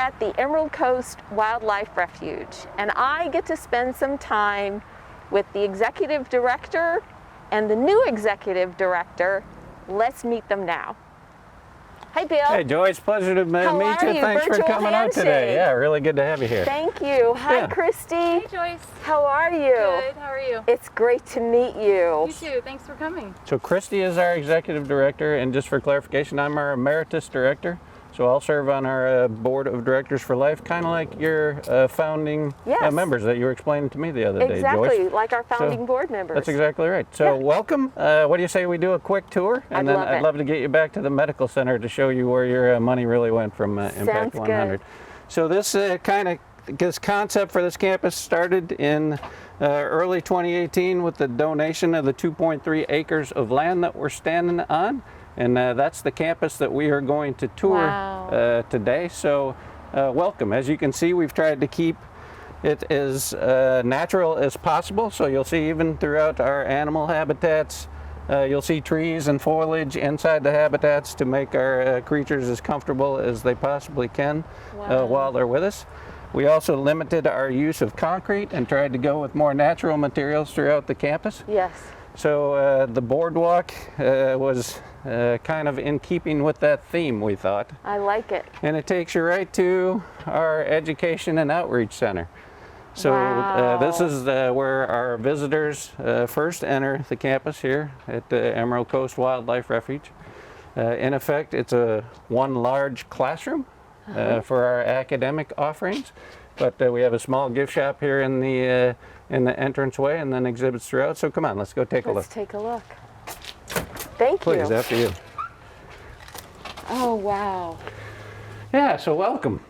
at the Emerald Coast Wildlife Refuge, and I get to spend some time with the executive director and the new executive director. Let's meet them now. Hi, Bill. Hey, Joyce. Pleasure to meet you. Thanks for coming out today. Yeah, really good to have you here. Thank you. Hi, Christy. Hey, Joyce. How are you? Good. How are you? It's great to meet you. You too. Thanks for coming. So Christy is our executive director, and just for clarification, I'm our emeritus director. So I'll serve on our board of directors for life, kind of like your founding members that you were explaining to me the other day, Joyce. Exactly, like our founding board members. That's exactly right. So welcome. What do you say we do a quick tour? And then I'd love to get you back to the medical center to show you where your money really went from Impact100. So this concept for this campus started in early 2018 with the donation of the 2.3 acres of land that we're standing on. And that's the campus that we are going to tour today. So welcome. As you can see, we've tried to keep it as natural as possible. So you'll see even throughout our animal habitats, you'll see trees and foliage inside the habitats to make our creatures as comfortable as they possibly can while they're with us. We also limited our use of concrete and tried to go with more natural materials throughout the campus. Yes. So the boardwalk was kind of in keeping with that theme, we thought. I like it. And it takes you right to our Education and Outreach Center. So this is where our visitors first enter the campus here at the Emerald Coast Wildlife Refuge. In effect, it's one large classroom for our academic offerings. But we have a small gift shop here in the entranceway, and then exhibits throughout. So come on, let's go take a look. Let's take a look. Thank you. Please, after you. Oh, wow. Yeah, so welcome.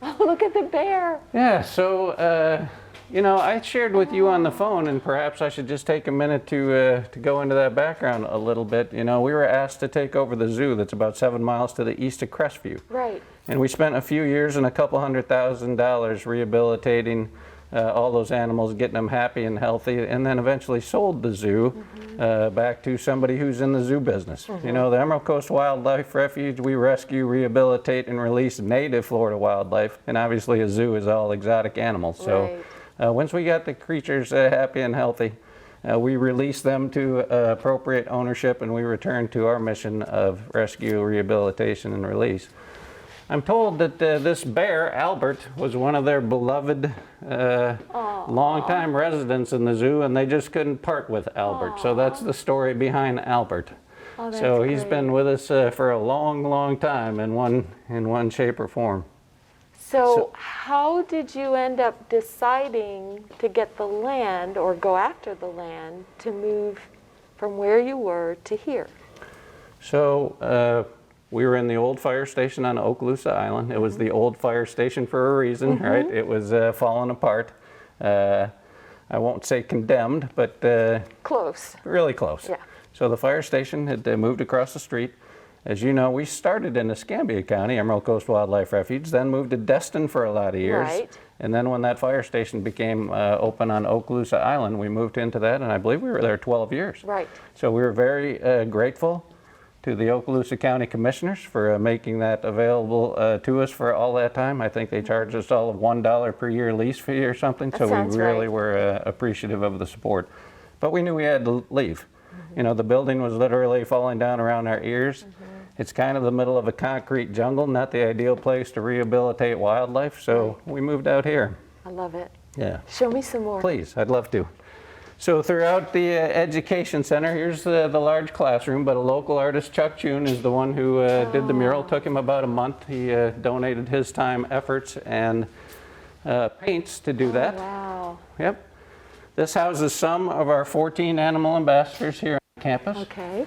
Oh, look at the bear. Yeah, so, you know, I shared with you on the phone, and perhaps I should just take a minute to go into that background a little bit. You know, we were asked to take over the zoo that's about 7 miles to the east of Crestview. Right. And we spent a few years and a couple $100,000 rehabilitating all those animals, getting them happy and healthy, and then eventually sold the zoo back to somebody who's in the zoo business. You know, the Emerald Coast Wildlife Refuge, we rescue, rehabilitate, and release native Florida wildlife, and obviously a zoo is all exotic animals. So once we got the creatures happy and healthy, we release them to appropriate ownership, and we return to our mission of rescue, rehabilitation, and release. I'm told that this bear, Albert, was one of their beloved longtime residents in the zoo, and they just couldn't part with Albert. So that's the story behind Albert. So he's been with us for a long, long time in one shape or form. So how did you end up deciding to get the land or go after the land to move from where you were to here? So we were in the old fire station on Okaloosa Island. It was the old fire station for a reason, right? It was falling apart. I won't say condemned, but close. Really close. Yeah. So the fire station had moved across the street. As you know, we started in Escambia County, Emerald Coast Wildlife Refuge, then moved to Destin for a lot of years. Right. And then when that fire station became open on Okaloosa Island, we moved into that, and I believe we were there 12 years. Right. So we were very grateful to the Okaloosa County Commissioners for making that available to us for all that time. I think they charged us all of $1 per year lease fee or something, so we really were appreciative of the support. But we knew we had to leave. You know, the building was literally falling down around our ears. It's kind of the middle of a concrete jungle, not the ideal place to rehabilitate wildlife, so we moved out here. I love it. Yeah. Show me some more. Please, I'd love to. So throughout the Education Center, here's the large classroom, but a local artist, Chuck June, is the one who did the mural. Took him about a month. He donated his time, efforts, and paints to do that. Wow. Yep. This houses some of our 14 animal ambassadors here on campus. Okay.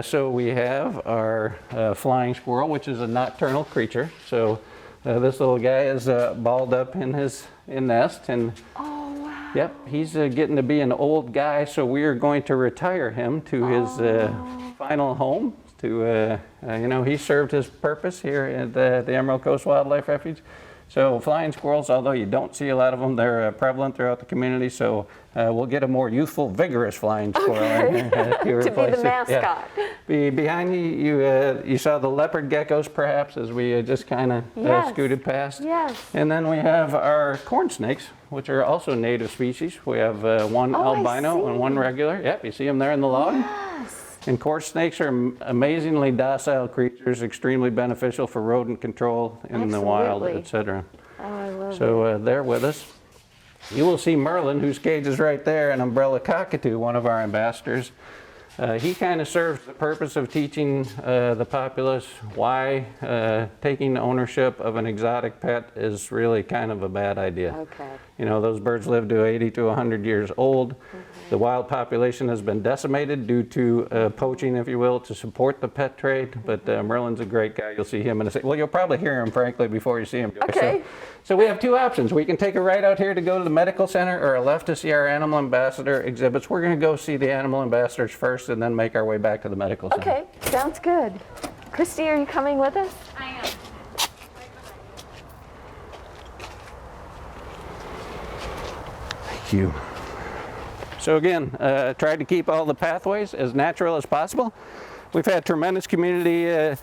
So we have our flying squirrel, which is a nocturnal creature. So this little guy is balled up in his nest, and yep, he's getting to be an old guy, so we are going to retire him to his final home. To you know, he served his purpose here at the Emerald Coast Wildlife Refuge. So flying squirrels, although you don't see a lot of them, they're prevalent throughout the community. So we'll get a more youthful, vigorous flying squirrel in here To be the mascot. Yeah. Behind you saw the leopard geckos, perhaps, as we just kind of scooted past. Yes. And then we have our corn snakes, which are also native species. We have one albino and one regular. Yep, you see them there in the log. Yes. And corn snakes are amazingly docile creatures, extremely beneficial for rodent control in the wild, etc. Oh, I love it. So they're with us. You will see Merlin, whose cage is right there, an umbrella cockatoo, one of our ambassadors. He kind of serves the purpose of teaching the populace why taking ownership of an exotic pet is really kind of a bad idea. Okay. You know, those birds live to 80 to 100 years old. The wild population has been decimated due to poaching, if you will, to support the pet trade. But Merlin's a great guy. You'll see him in a second. Well, you'll probably hear him, frankly, before you see him. Okay. So we have two options. We can take a right out here to go to the medical center, or a left to see our animal ambassador exhibits. We're going to go see the animal ambassadors first and then make our way back to the medical center. Okay, sounds good. Christy, are you coming with us? I am. Thank you. So again, tried to keep all the pathways as natural as possible. We've had tremendous community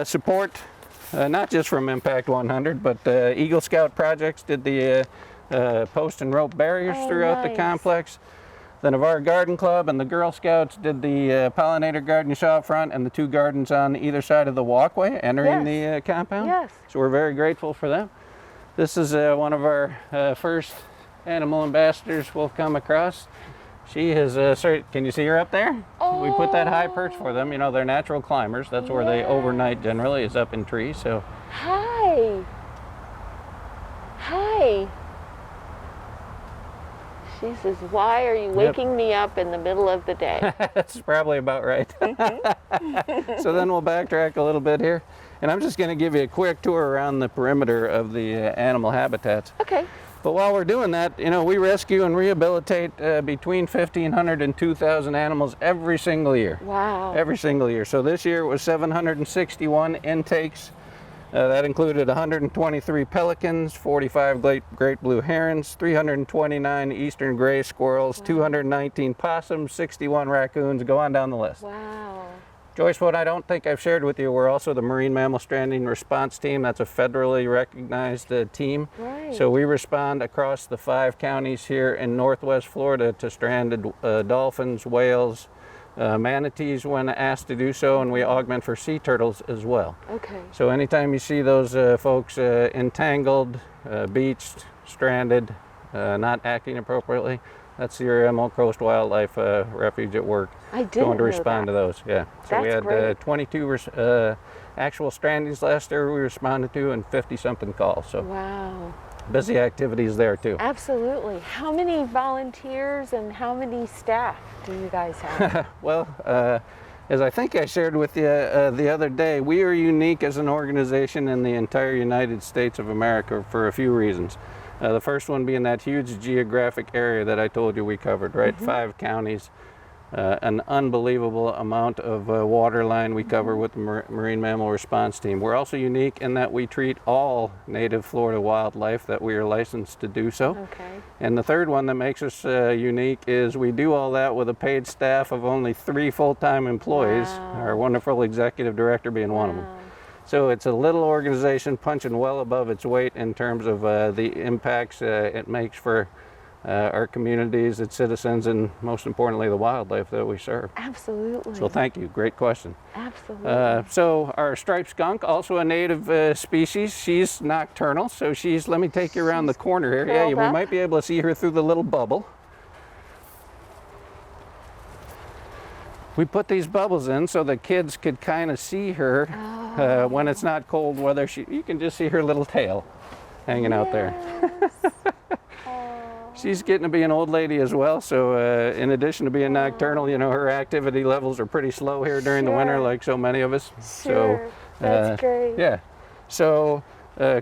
support, not just from Impact100, but Eagle Scout projects did the post and rope barriers throughout the complex. The Navarre Garden Club and the Girl Scouts did the pollinator garden you saw up front, and the two gardens on either side of the walkway entering the compound. Yes. So we're very grateful for them. This is one of our first animal ambassadors we'll come across. She has, can you see her up there? We put that high perch for them. You know, they're natural climbers. That's where they overnight generally, is up in trees. So. Hi. Hi. She says, why are you waking me up in the middle of the day? That's probably about right. So then we'll backtrack a little bit here. And I'm just going to give you a quick tour around the perimeter of the animal habitats. Okay. But while we're doing that, you know, we rescue and rehabilitate between 1,500 and 2,000 animals every single year. Wow. Every single year. So this year it was 761 intakes. That included 123 pelicans, 45 great blue herons, 329 eastern gray squirrels, 219 possums, 61 raccoons. Go on down the list. Wow. Joyce, what I don't think I've shared with you, we're also the Marine Mammal Stranding Response Team. That's a federally recognized team. Right. So we respond across the 5 counties here in Northwest Florida to stranded dolphins, whales, manatees when asked to do so, and we augment for sea turtles as well. Okay. So anytime you see those folks entangled, beached, stranded, not acting appropriately, that's your Emerald Coast Wildlife Refuge at work. I didn't going to know respond that. to those. Yeah. So That's we had great. 22 actual strandings last year we responded to, and 50-something calls. So Wow. busy activities there too. Absolutely. How many volunteers and how many staff do you guys have? Well, as I think I shared with you the other day, we are unique as an organization in the entire United States of America for a few reasons. The first one being that huge geographic area that I told you we covered, right? 5 counties, an unbelievable amount of water line we cover with the Marine Mammal Response Team. We're also unique in that we treat all native Florida wildlife that we are licensed to do so. Okay. And the third one that makes us unique is we do all that with a paid staff of only 3 full-time employees, Wow. our wonderful executive director being one of them. So it's a little organization punching well above its weight in terms of the impacts it makes for our communities, its citizens, and most importantly, the wildlife that we serve. Absolutely. So thank you, great question. Absolutely. So our striped skunk, also a native species, she's nocturnal. So let me take you around the corner here. Yeah, curled we up. might be able to see her through the little bubble. We put these bubbles in so the kids could kind of see her when it's not cold weather. You can just see her little tail hanging out there. She's getting to be an old lady as well, so in addition to being nocturnal, you know, her activity levels are pretty slow here during the winter, like so many of us. Sure. That's great. Yeah. So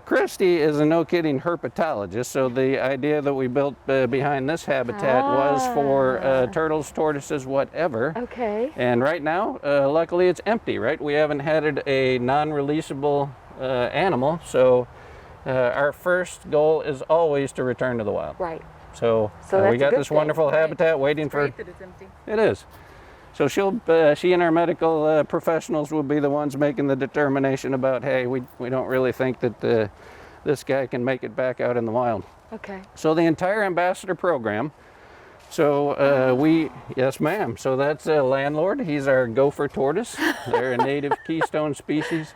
Christy is a no-kidding herpetologist, so the idea that we built behind this habitat was for turtles, tortoises, whatever. Okay. And right now, luckily it's empty, right? We haven't had a non-releasable animal, so our first goal is always to return to the wild. Right. So, So that's we a got good this thing. wonderful Right. habitat waiting It's for. great that it's empty. It is. So she and our medical professionals will be the ones making the determination about, hey, we don't really think that this guy can make it back out in the wild. Okay. So the entire ambassador program. So yes, ma'am. So that's a landlord. He's our gopher tortoise. They're a native keystone species.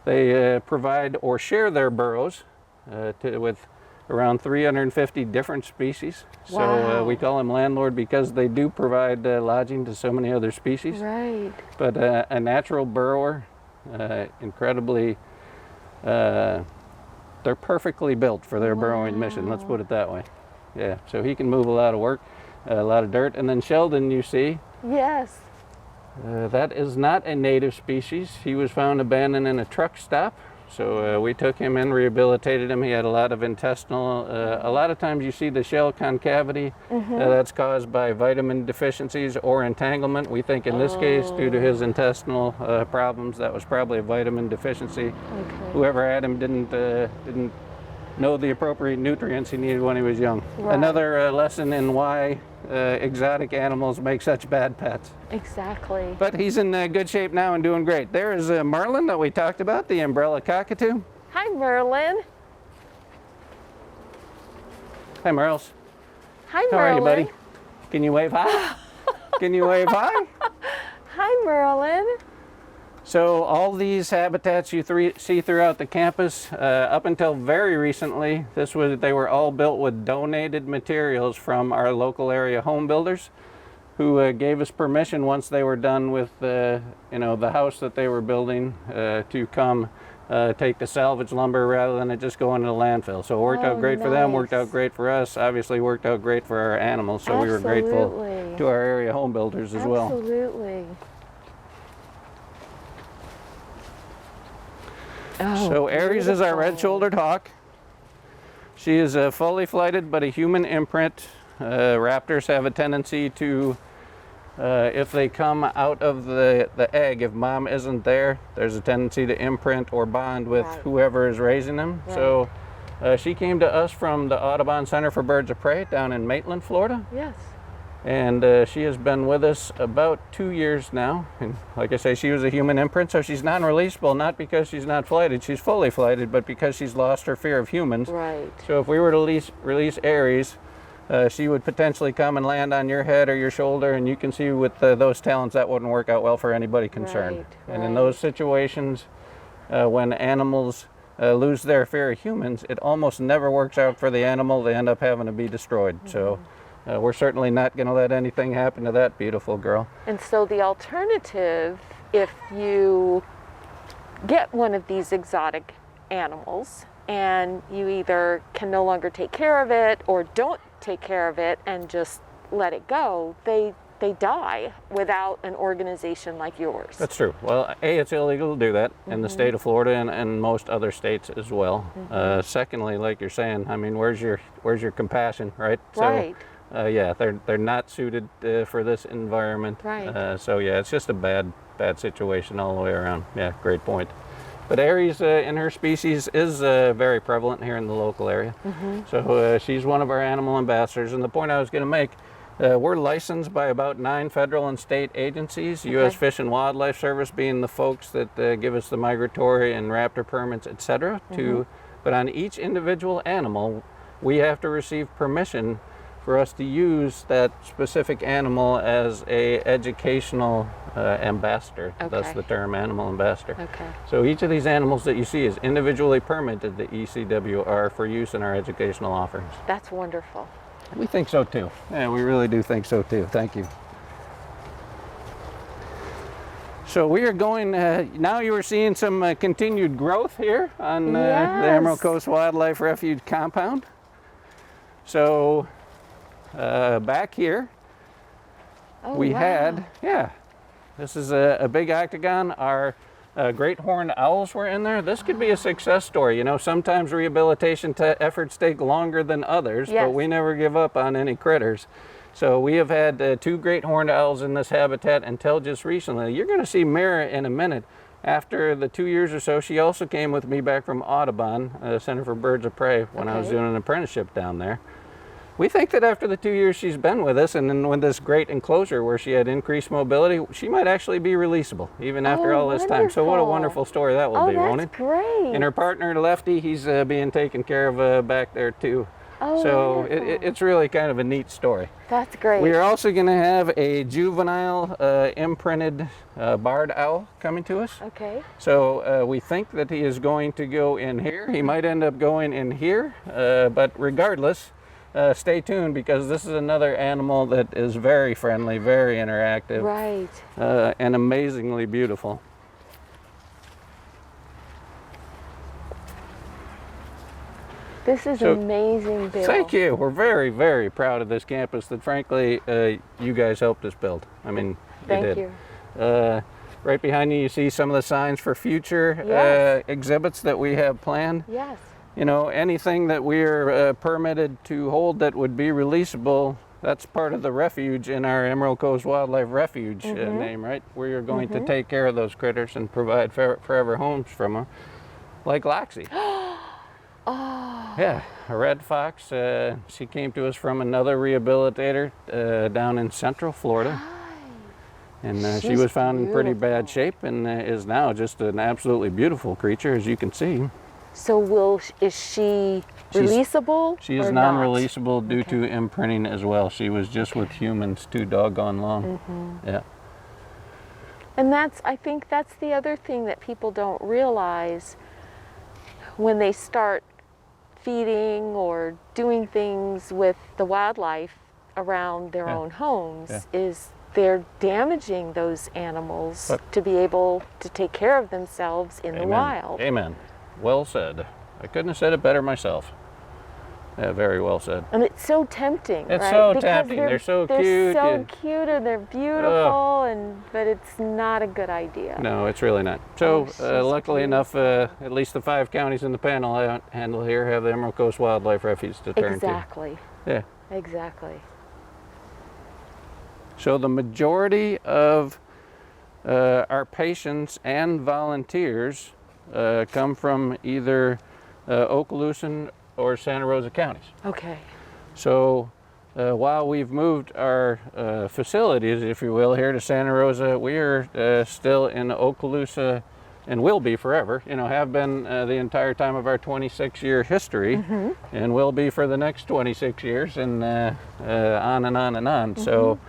They provide or share their burrows with around 350 different species. So Wow. we call them landlord because they do provide lodging to so many other species. Right. But a natural burrower, incredibly, they're perfectly built for their burrowing mission. Let's put it that way. Yeah, so he can move a lot of work, a lot of dirt. And then Sheldon, you see, Yes. that is not a native species. He was found abandoned in a truck stop. So we took him in, rehabilitated him. He had a lot of intestinal, a lot of times you see the shell concavity. That's caused by vitamin deficiencies or entanglement. We think in this case, due to his intestinal problems, that was probably a vitamin deficiency. Okay. Whoever had him didn't know the appropriate nutrients he needed when he was young. Right. Another lesson in why exotic animals make such bad pets. Exactly. But he's in good shape now and doing great. There is Merlin that we talked about, the umbrella cockatoo. Hi, Merlin. Hi, Merles. Hi, How Merlin. are you, buddy? Can you wave hi? Can you wave hi? Hi, Merlin. So all these habitats you see throughout the campus, up until very recently, they were all built with donated materials from our local area home builders, who gave us permission once they were done with the house that they were building to come take the salvage lumber rather than it just go into the landfill. So it worked out great for them, worked out great for us, obviously worked out great for our animals. So we were grateful to our area home builders as well. Absolutely. So Aries is our red-shouldered hawk. She is fully flighted, but a human imprint. Raptors have a tendency to, if they come out of the egg, if mom isn't there, there's a tendency to imprint or bond with whoever is raising them. Right. So she came to us from the Audubon Center for Birds of Prey down in Maitland, Florida. Yes. And she has been with us about 2 years now. And like I say, she was a human imprint, so she's non-releasable, not because she's not flighted, she's fully flighted, but because she's lost her fear of humans. Right. So if we were to release Aries, she would potentially come and land on your head or your shoulder, and you can see with those talons that wouldn't work out well for anybody concerned. Right, And in right. those situations, when animals lose their fear of humans, it almost never works out for the animal. They end up having to be destroyed. So we're certainly not going to let anything happen to that beautiful girl. And so the alternative, if you get one of these exotic animals and you either can no longer take care of it or don't take care of it and just let it go, they die without an organization like yours. That's true. Well, A, it's illegal to do that in the state of Florida and most other states as well. Secondly, like you're saying, I mean, where's your compassion, right? Right. So, yeah, they're not suited for this environment. Right. So yeah, it's just a bad situation all the way around. Yeah, great point. But Aries in her species is very prevalent here in the local area. So she's one of our animal ambassadors. And the point I was going to make, we're licensed by about 9 federal and state agencies, U.S. Fish and Wildlife Service being the folks that give us the migratory and raptor permits, etc. But on each individual animal, we have to receive permission for us to use that specific animal as a educational ambassador. That's the term, animal ambassador. Okay. So each of these animals that you see is individually permitted to ECWR for use in our educational offerings. That's wonderful. We think so too. Yeah, we really do think so too. Thank you. So we are going, now you are seeing some continued growth here on the Emerald Coast Wildlife Refuge compound. So back here, we had, this is a big octagon. Our great horned owls were in there. This could be a success story. You know, sometimes rehabilitation efforts take longer than others, but we never give up on any critters. So we have had 2 great horned owls in this habitat until just recently. You're going to see Mira in a minute. after the 2 years or so, she also came with me back from Audubon, Center for Birds of Prey, when I was doing an apprenticeship down there. We think that after the 2 years she's been with us, and then with this great enclosure where she had increased mobility, she might actually be releasable, even after all this time. So what a wonderful story that will be, won't it? That's great. And her partner, Lefty, he's being taken care of back there too. So it's really kind of a neat story. That's great. We are also going to have a juvenile imprinted barred owl coming to us. Okay. So we think that he is going to go in here. He might end up going in here, but regardless, stay tuned, because this is another animal that is very friendly, very interactive, right, and amazingly beautiful. This is amazing, Bill. Thank you. We're very, very proud of this campus that, frankly, you guys helped us build. I mean, Thank you. Right behind you, you see some of the signs for future exhibits that we have planned. Yes. You know, anything that we're permitted to hold that would be releasable, that's part of the refuge in our Emerald Coast Wildlife Refuge name, right? We are going to take care of those critters and provide forever homes from them, like Loxie. Yeah, a red fox. She came to us from another rehabilitator down in Central Florida. And she was found in pretty bad shape, and is now just an absolutely beautiful creature, as you can see. So is she releasable? She is non-releasable due to imprinting as well. She was just with humans too doggone long. Yeah. And I think that's the other thing that people don't realize when they start feeding or doing things with the wildlife around their own homes is they're damaging those animals to be able to take care of themselves in the wild. Amen. Well said. I couldn't have said it better myself. Yeah, very well said. And it's so tempting, It's right? so Because tempting. They're so cute. They're so cute and they're beautiful, but it's not a good idea. No, it's really not. So luckily enough, at least the 5 counties in the panel I handle here have the Emerald Coast Wildlife Refuge to turn to. Exactly. Yeah. Exactly. So the majority of our patients and volunteers come from either Okaloosa or Santa Rosa counties. Okay. So while we've moved our facilities, if you will, here to Santa Rosa, we are still in Okaloosa and will be forever, you know, have been the entire time of our 26-year history, and will be for the next 26 years, and on and on and on. So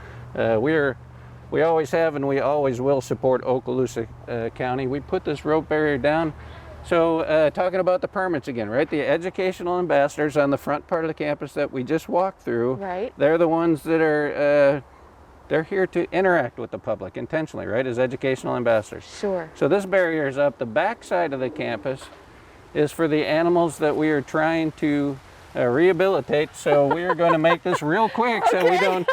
we always have and we always will support Okaloosa County. We put this rope barrier down. So talking about the permits again, right? The educational ambassadors on the front part of the campus that we just walked through, they're the ones that are, they're here to interact with the public intentionally, right, as educational ambassadors. Sure. So this barrier is up. The back side of the campus is for the animals that we are trying to rehabilitate. So we are going to make this real quick so we don't...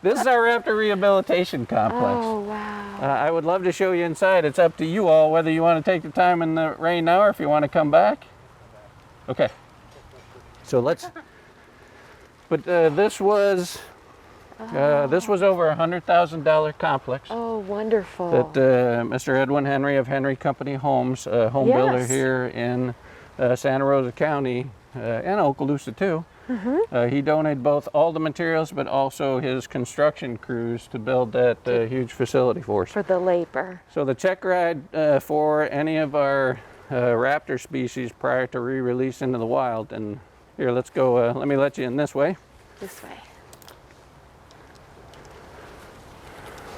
This is our raptor rehabilitation complex. Oh, wow. I would love to show you inside. It's up to you all whether you want to take the time in the rain now or if you want to come back. Okay. So let's... But this was over a $100,000 complex. Oh, wonderful. That Mr. Edwin Henry of Henry Company Homes, home builder here in Santa Rosa County and Okaloosa too. He donated both all the materials but also his construction crews to build that huge facility for us. For the labor. So the check ride for any of our raptor species prior to re-release into the wild, and here, let's go, let me let you in this way. This way.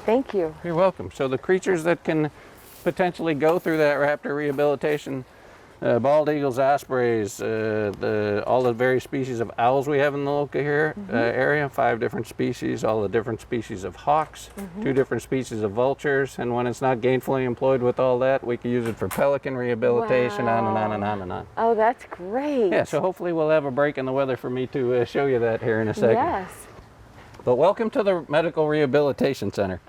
Thank you. You're welcome. So the creatures that can potentially go through that raptor rehabilitation, bald eagles, ospreys, all the various species of owls we have in the local here, area, 5 different species, all the different species of hawks, 2 different species of vultures, and when it's not gainfully employed with all that, we can use it for pelican rehabilitation, on and on and on and on. Oh, that's great. Yeah, so hopefully we'll have a break in the weather for me to show you that here in a second. Yes. But welcome to the Medical Rehabilitation Center.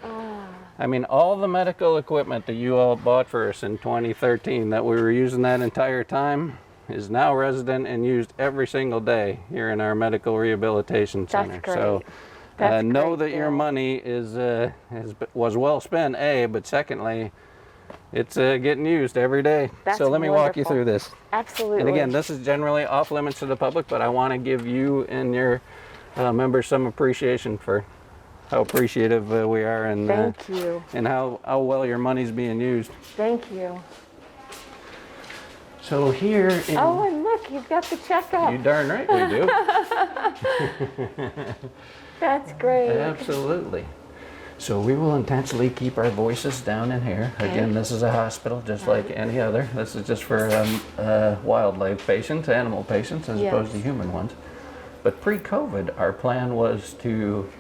I mean, all the medical equipment that you all bought for us in 2013 that we were using that entire time is now resident and used every single day here in our Medical Rehabilitation Center. That's great. So That's know great, that your Bill. money was well spent, A, but secondly, it's getting used every day. That's so let me walk you wonderful. through this. Absolutely. And again, this is generally off limits to the public, but I want to give you and your members some appreciation for how appreciative we are, and Thank you. and how well your money's being used. Thank you. So here in, Oh, and look, you've got the checkup. you darn right we do. That's great. Absolutely. So we will intentionally keep our voices down in here. Again, this is a hospital just like any other. This is just for wildlife patients, animal patients, as opposed to human ones. But pre-COVID, our plan was to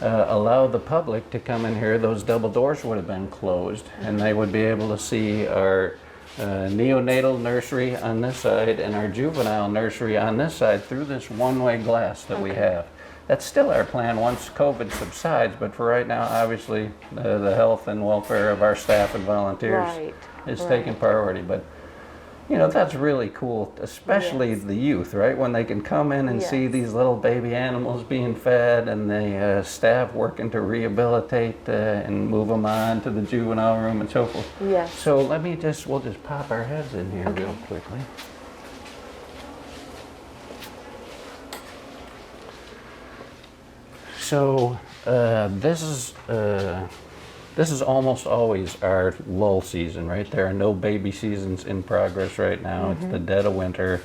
allow the public to come in here. Those double doors would have been closed, and they would be able to see our neonatal nursery on this side and our juvenile nursery on this side through this one-way glass that we have. That's still our plan once COVID subsides, but for right now, obviously, the health and welfare of our staff and volunteers is taking priority. But, you know, that's really cool, especially the youth, right? When they can come in and see these little baby animals being fed, and the staff working to rehabilitate and move them on to the juvenile room and so forth. Yes. So let me we'll just pop our heads in here real quickly. So this is almost always our lull season, right? There are no baby seasons in progress right now. It's the dead of winter.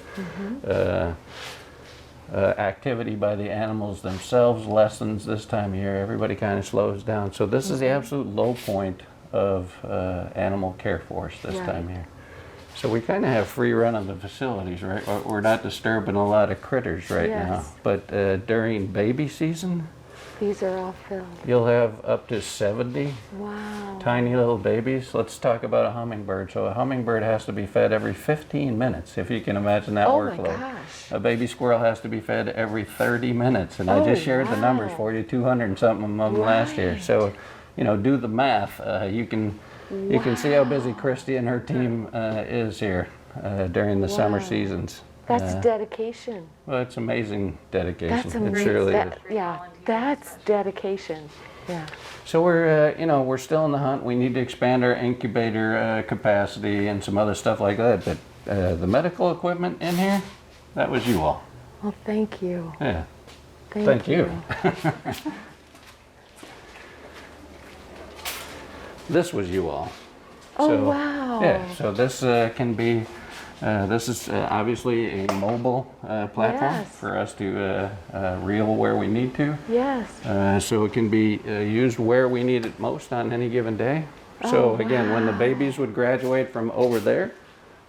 Activity by the animals themselves lessens this time of year. Everybody kind of slows down. So this is the absolute low point of animal care for us this time of year. So we kind of have free run of the facilities, right? We're not disturbing a lot of critters right now. But during baby season, these are all filled. You'll have up to 70 tiny little babies. Let's talk about a hummingbird. So a hummingbird has to be fed every 15 minutes, if you can imagine that workload. Oh my gosh. A baby squirrel has to be fed every 30 minutes. And I just shared the numbers for you, 200 and something of them last year. So, you know, do the math. You can see how busy Christy and her team is here during the summer seasons. That's dedication. Well, it's amazing dedication. That's amazing. It surely is. Yeah, that's dedication. Yeah. So we're still in the hunt. We need to expand our incubator capacity and some other stuff like that. But the medical equipment in here, that was you all. Well, thank you. Yeah. Thank you. This was you all. Oh, So, wow. Yeah. So this can be. This is obviously a mobile platform for us to reel where we need to. Yes. So it can be used where we need it most on any given day. So again, when the babies would graduate from over there,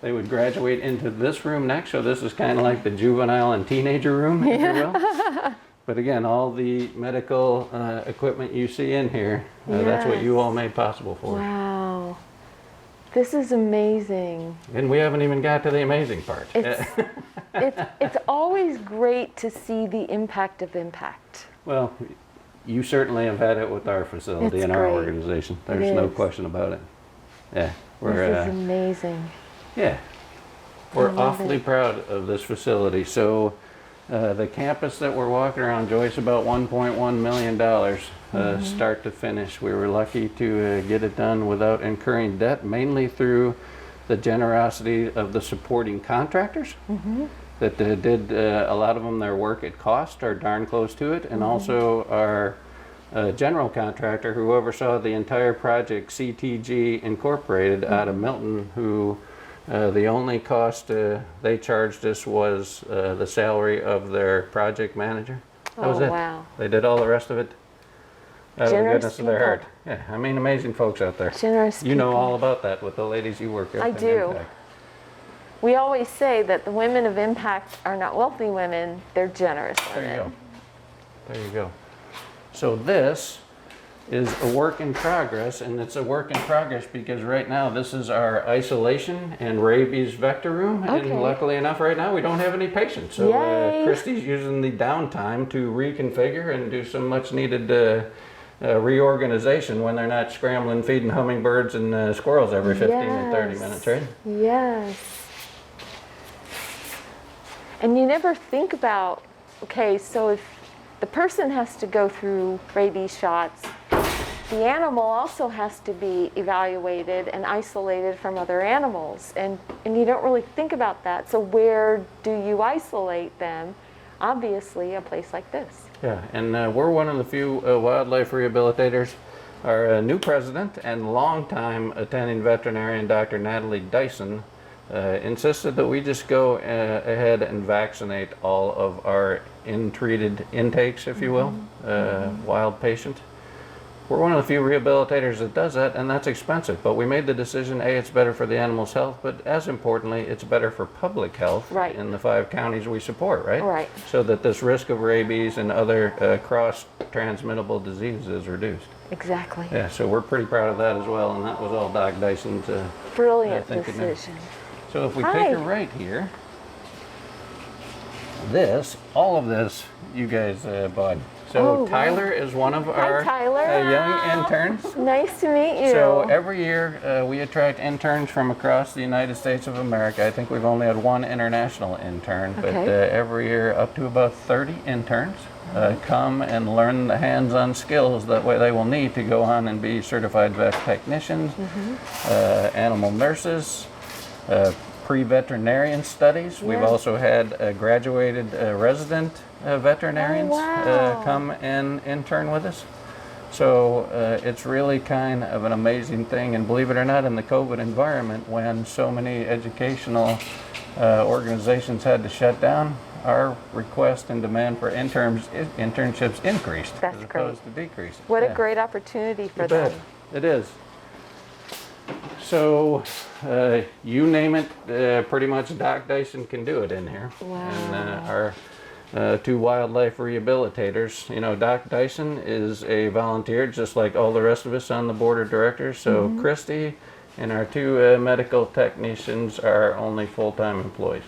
they would graduate into this room next. So this is kind of like the juvenile and teenager room, if you will. But again, all the medical equipment you see in here, that's what you all made possible for us. Wow. This is amazing. And we haven't even got to the amazing part. It's always great to see the impact of impact. Well, you certainly have had it with our facility and our organization. There's no question about it. Yeah, This is amazing. Yeah, we're awfully proud of this facility. So the campus that we're walking around, Joyce, about $1.1 million. Start to finish. We were lucky to get it done without incurring debt, mainly through the generosity of the supporting contractors that did a lot of them their work at cost or darn close to it, and also our general contractor who oversaw the entire project, CTG Incorporated out of Milton, who the only cost they charged us was the salary of their project manager. That was it. Wow. They did all the rest of it out of the Generous goodness of their heart. Yeah, I mean, amazing folks out there. Generous You know people. all about that with the ladies you work with. I do. Impact. We always say that the women of impact are not wealthy women, they're generous women. There you go. There you go. So this is a work in progress, and it's a work in progress because right now this is our isolation and rabies vector room, and luckily enough right now we don't have any patients. So Christy's using the downtime to reconfigure and do some much needed reorganization when they're not scrambling feeding hummingbirds and squirrels every 15 and 30 minutes, right? Yes. And you never think about, okay, so if the person has to go through rabies shots, the animal also has to be evaluated and isolated from other animals, and you don't really think about that. So where do you isolate them? Obviously, a place like this. Yeah, and we're one of the few wildlife rehabilitators. Our new president and longtime attending veterinarian, Dr. Natalie Dyson, insisted that we just go ahead and vaccinate all of our in-treated intakes, if you will, wild patients. We're one of the few rehabilitators that does that, and that's expensive. But we made the decision, A, it's better for the animal's health, but as importantly, it's better for public health in the 5 counties we support, right? Right. So that this risk of rabies and other cross-transmittable diseases is reduced. Exactly. Yeah, so we're pretty proud of that as well, and that was all Doc Dyson's Brilliant thinking there. decision. So if we take a right here, all of this, you guys bought. So Tyler is one of our young interns. Nice to meet you. So every year we attract interns from across the United States of America. I think we've only had 1 international intern, but every year up to about 30 interns come and learn the hands-on skills that way they will need to go on and be certified vet technicians, animal nurses, pre-veterinarian studies. We've also had graduated resident veterinarians come and intern with us. So it's really kind of an amazing thing, and believe it or not, in the COVID environment, when so many educational organizations had to shut down, our request and demand for internships increased as opposed to decreased. What a great opportunity for them. It is. So you name it, pretty much Doc Dyson can do it in here. Wow. And our 2 wildlife rehabilitators, you know, Doc Dyson is a volunteer just like all the rest of us on the board of directors. So Christy and our 2 medical technicians are only full-time employees.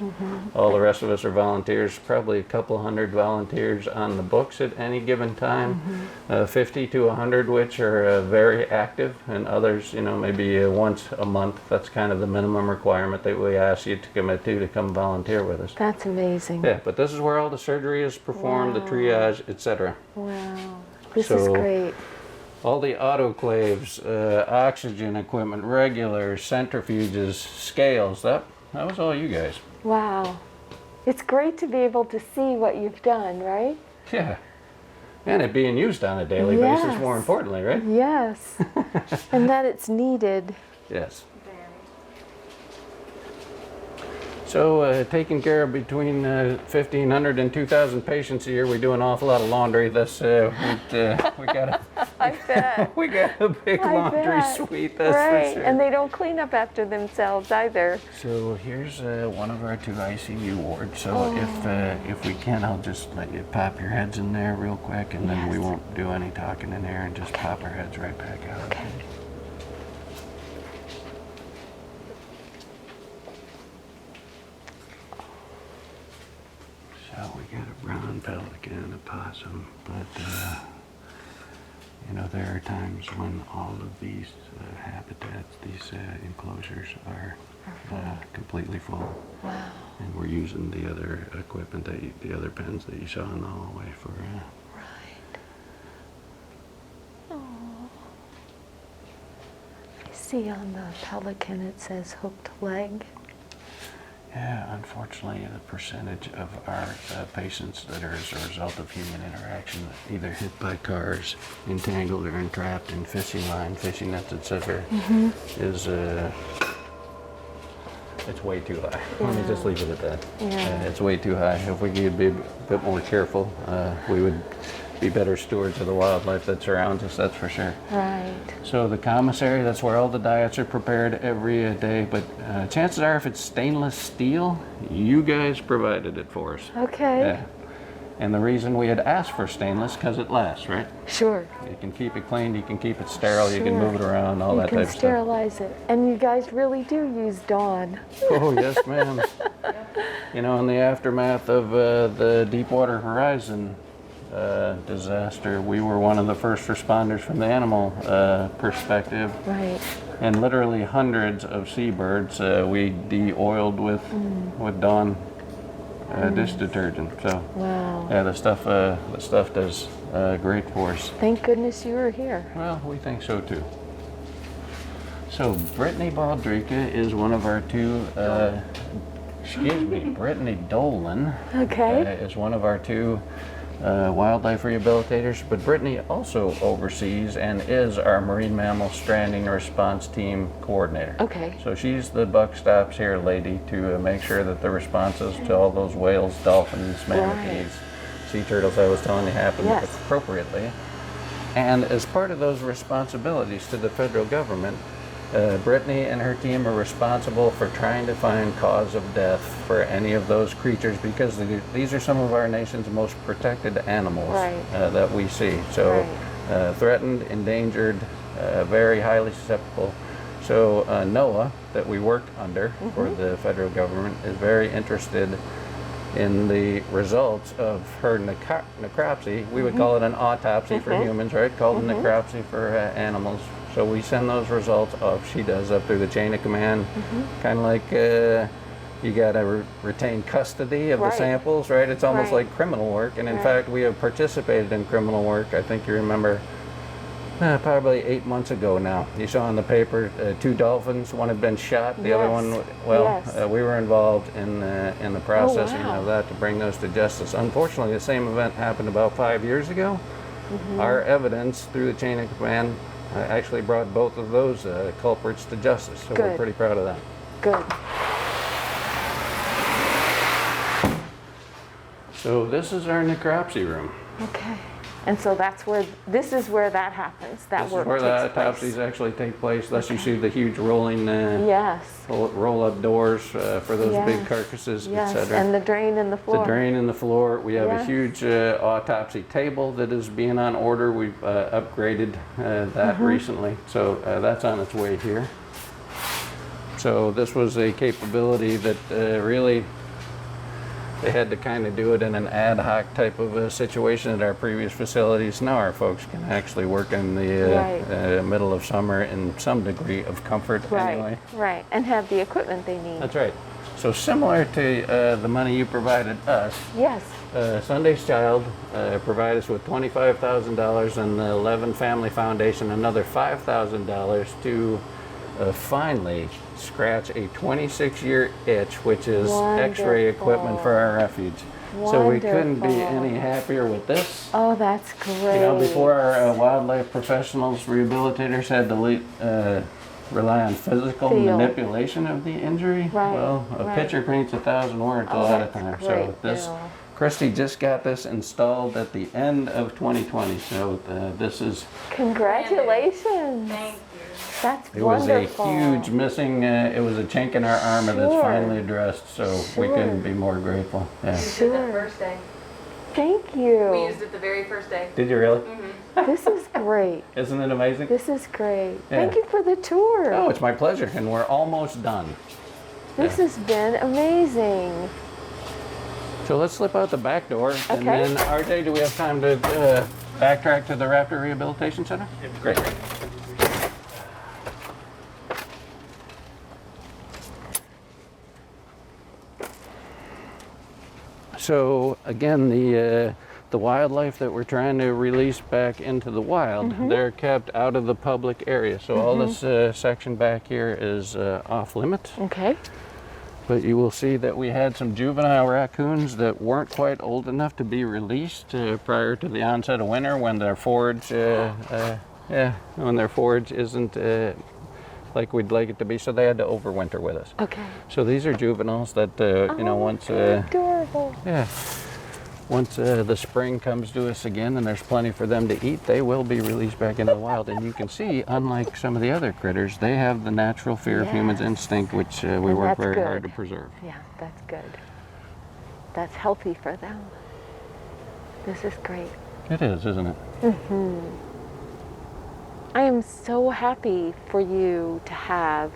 All the rest of us are volunteers, probably a couple hundred volunteers on the books at any given time, 50 to 100 which are very active, and others, you know, maybe once a month. That's kind of the minimum requirement that we ask you to commit to come volunteer with us. That's amazing. Yeah, but this is where all the surgery is performed, the triage, etc. Wow, this is great. All the autoclaves, oxygen equipment, regulars, centrifuges, scales, that was all you guys. Wow. It's great to be able to see what you've done, right? Yeah. And it being used on a daily basis, more importantly, right? Yes. And that it's needed. Yes. So taking care of between 1,500 and 2,000 patients a year, we do an awful lot of laundry. This we got I bet. we got a big laundry suite. That's for sure. And they don't clean up after themselves either. So here's one of our 2 ICU wards. So if we can, I'll just let you pop your heads in there real quick, and then we won't do any talking in there, and just pop our heads right back out. Okay. So we got a brown pelican, a possum, but you know, there are times when all of these habitats, these enclosures are completely full. Wow. And we're using the other equipment, the other pens that you saw in the hallway for. Right. Oh. I see on the pelican it says hooked leg. Yeah, unfortunately, the percentage of our patients that are as a result of human interaction, either hit by cars, entangled or entrapped in fishing line, fishing nets, etc., is it's way too high. Let me just leave it at that. It's way too high. If we could be a bit more careful, we would be better stewards of the wildlife that surrounds us, that's for sure. Right. So the commissary, that's where all the diets are prepared every day, but chances are if it's stainless steel, you guys provided it for us. Okay. Yeah. And the reason we had asked for stainless, because it lasts, right? Sure. You can keep it clean, you can keep it sterile, you can move it around, all that type of stuff. You can sterilize it. And you guys really do use Dawn. Oh, yes, ma'am. You know, in the aftermath of the Deepwater Horizon disaster, we were one of the first responders from the animal perspective. Right. And literally hundreds of seabirds we de-oiled with Dawn dish detergent. So Wow. yeah, the stuff does great for us. Thank goodness you were here. Well, we think so too. So Brittany Baldrica is one of our two, Brittany Dolan Okay. is one of our two wildlife rehabilitators, but Brittany also oversees and is our marine mammal stranding response team coordinator. Okay. So she's the buck stops here lady to make sure that the responses to all those whales, dolphins, manatees, sea turtles I was telling you happen Yes. appropriately. And as part of those responsibilities to the federal government, Brittany and her team are responsible for trying to find cause of death for any of those creatures because these are some of our nation's most protected animals that we see. So threatened, endangered, very highly susceptible. So NOAA, that we work under for the federal government, is very interested in the results of her necropsy. We would call it an autopsy for humans, right? Called a necropsy for animals. So we send those results off. She does up through the chain of command, kind of like you got to retain custody of the samples, right? It's almost like criminal work. And in fact, we have participated in criminal work. I think you remember probably 8 months ago now. You saw in the paper 2 dolphins. One had been shot. The other one, well, we were involved in the processing of that to bring those to justice. Unfortunately, the same event happened about 5 years ago. Our evidence through the chain of command actually brought both of those culprits to justice. So we're pretty proud of that. Good. So this is our necropsy room. Okay. And so this is where that happens. That work takes place. This is where the autopsies actually take place. Thus you see the huge rolling roll-up doors for those big carcasses, etc. And the drain in the floor. The drain in the floor. We have a huge autopsy table that is being on order. We've upgraded that recently. So that's on its way here. So this was a capability that really they had to kind of do it in an ad hoc type of a situation at our previous facilities. Now our folks can actually work in the middle of summer in some degree of comfort anyway. Right, and have the equipment they need. That's right. So similar to the money you provided us, Sunday's Child provided us with $25,000 and the 11 Family Foundation another $5,000 to finally scratch a 26-year itch, which is X-ray equipment for our refuge. So we couldn't be any happier with this. Oh, that's great. You know, before our wildlife professionals, rehabilitators had to rely on physical manipulation of the injury. Well, a picture paints 1,000 words a lot of times. So this, Christy just got this installed at the end of 2020. So this is... Congratulations. Thank you. That's It wonderful. was a huge missing, it was a chink in our armor that's finally addressed, so we couldn't be more grateful. Yeah. We used it the first day. Thank you. We used it the very first day. Did you really? This is great. Isn't it amazing? This is great. Yeah. Thank you for the tour. Oh, it's my pleasure, and we're almost done. This has been amazing. So let's slip out the back door, and then RJ, do we have time to backtrack to the Raptor Rehabilitation Center? Great. So again, the wildlife that we're trying to release back into the wild, they're kept out of the public area. So all this section back here is off limits. Okay. But you will see that we had some juvenile raccoons that weren't quite old enough to be released prior to the onset of winter, when their forage, when their forage isn't like we'd like it to be, so they had to overwinter with us. Okay. So these are juveniles that you know, once adorable. once the spring comes to us again and there's plenty for them to eat, they will be released back into the wild. And you can see, unlike some of the other critters, they have the natural fear of humans instinct, which we work very hard to preserve. Yeah, that's good. That's healthy for them. This is great. It is, isn't it? I am so happy for you to have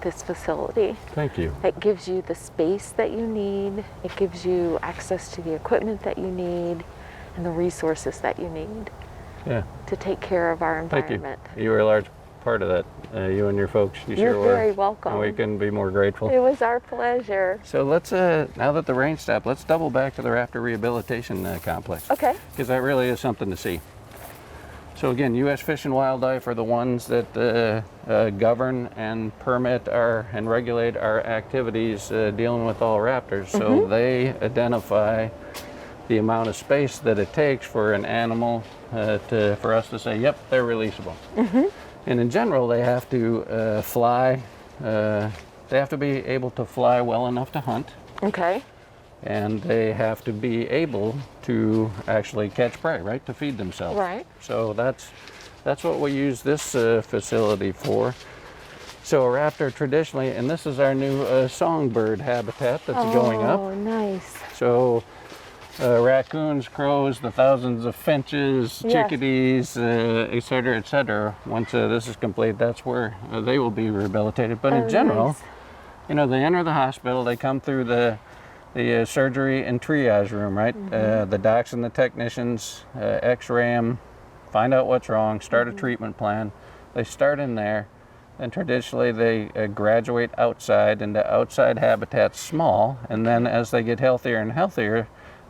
this facility. Thank you. It gives you the space that you need. It gives you access to the equipment that you need and the resources that you need to take care of our environment. Thank you. You were a large part of that, you and your folks. You You're sure were. very welcome. And we couldn't be more grateful. It was our pleasure. So let's, now that the rain stopped, let's double back to the Raptor Rehabilitation Complex. Okay. Because that really is something to see. So again, U.S. Fish and Wildlife are the ones that govern and permit and regulate our activities dealing with all raptors. So they identify the amount of space that it takes for an animal for us to say, yep, they're releasable. And in general, they have to fly. They have to be able to fly well enough to hunt. Okay. And they have to be able to actually catch prey, right, to feed themselves. Right. So that's what we use this facility for. So a raptor traditionally, and this is our new songbird habitat that's going up. Oh, nice. So raccoons, crows, the thousands of finches, Yes. chickadees, et cetera, once this is complete, that's where they will be rehabilitated. But in general, nice. you know, they enter the hospital, they come through the surgery and triage room, right? The docs and the technicians x-ray them, find out what's wrong, start a treatment plan. They start in there, and traditionally they graduate outside into outside habitats small, and then as they get healthier and healthier,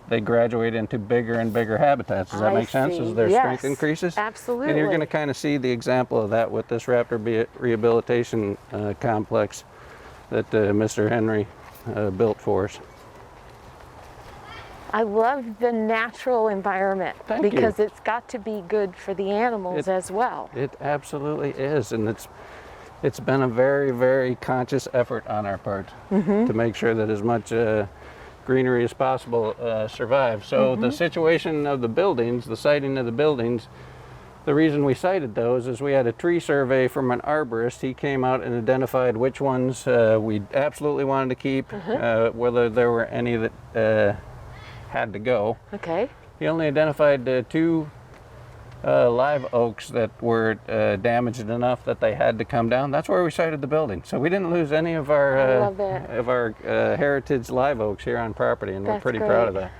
they graduate into bigger and bigger habitats. Does that make sense? As their strength increases? Absolutely. And you're going to kind of see the example of that with this Raptor Rehabilitation Complex that Mr. Henry built for us. I love the natural environment Thank you. because it's got to be good for the animals as well. It absolutely is, and it's been a very, very conscious effort on our part to make sure that as much greenery as possible survives. So the situation of the buildings, the siting of the buildings, the reason we sited those is we had a tree survey from an arborist. He came out and identified which ones we absolutely wanted to keep, whether there were any that had to go. Okay. He only identified 2 live oaks that were damaged enough that they had to come down. That's where we sited the building. So we didn't lose any of our heritage live oaks here on property, and we're pretty proud of that.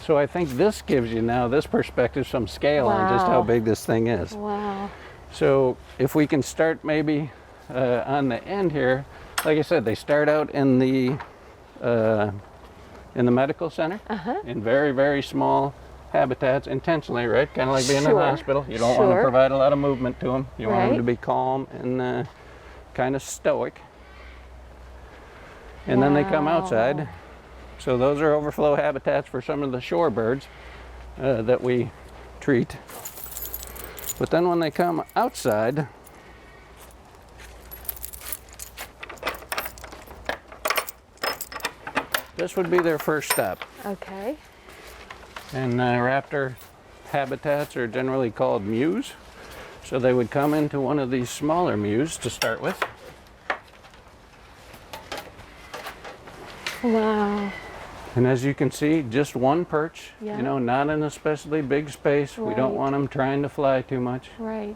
So I think this gives you now this perspective, some scale on just how big this thing is. Wow. So if we can start maybe on the end here, like I said, they start out in the medical center in very, very small habitats intentionally, right? Kind of like being in a hospital. You don't want to provide a lot of movement to them. You want them to be calm and kind of stoic. And then they come outside. So those are overflow habitats for some of the shorebirds that we treat. But then when they come outside, this would be their first stop. Okay. And raptor habitats are generally called mews. So they would come into one of these smaller mews to start with. Wow. And as you can see, just one perch, Yeah. you know, not in an especially big space. We don't Right. want them trying to fly too much. Right.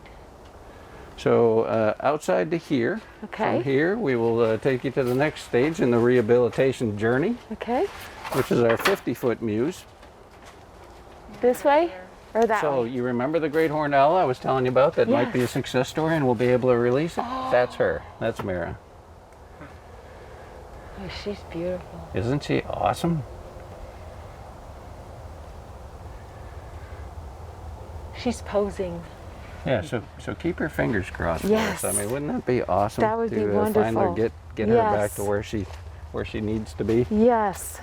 So outside to here. Okay. From here, we will take you to the next stage in the rehabilitation journey, Okay. which is our 50-foot mews. This way or that So way? you remember the great horned owl I was telling you about that might be a Yes. success story and we'll be able to release it? That's her. That's Mira. Oh, she's beautiful. Isn't she awesome? She's posing. Yeah, so keep your fingers crossed for Yes. us. I mean, wouldn't that be awesome That would to be finally wonderful. get her back Yes. to where she needs to be? Yes.